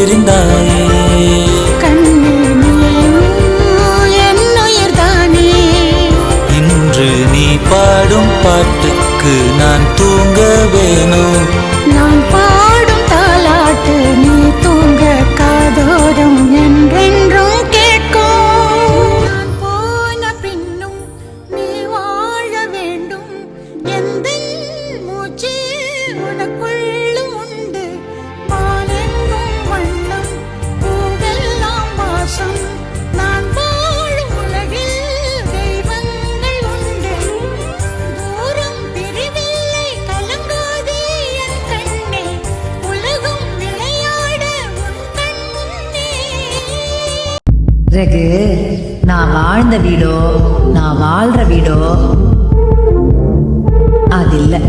தெரிந்தாயே. இன்று நீ பாடும் பாட்டுக்கு நான் தூங்க வேணும். நான் பாடும் தாலாட்டு நீ தூங்க காதோரம் என்றென்றும் கேட்கும். நான் போன பின்னும் நீ வாழ வேண்டும். எந்த மூச்சு உனக்குள்ளும் உண்டு. பாலெங்கும் வண்ணம் பூவெல்லாம் வாசம். நான் வாழும் உலகில் தெய்வங்கள் உண்டு. தூரம் பிரிவில்லை கலங்காதே என் கண்ணே. உலகம் விளையாட உன் கண் முன்னே. ரகு, நான் வாழ்ந்த வீடோ நான் வாழ்ற வீடோ அது இல்லை.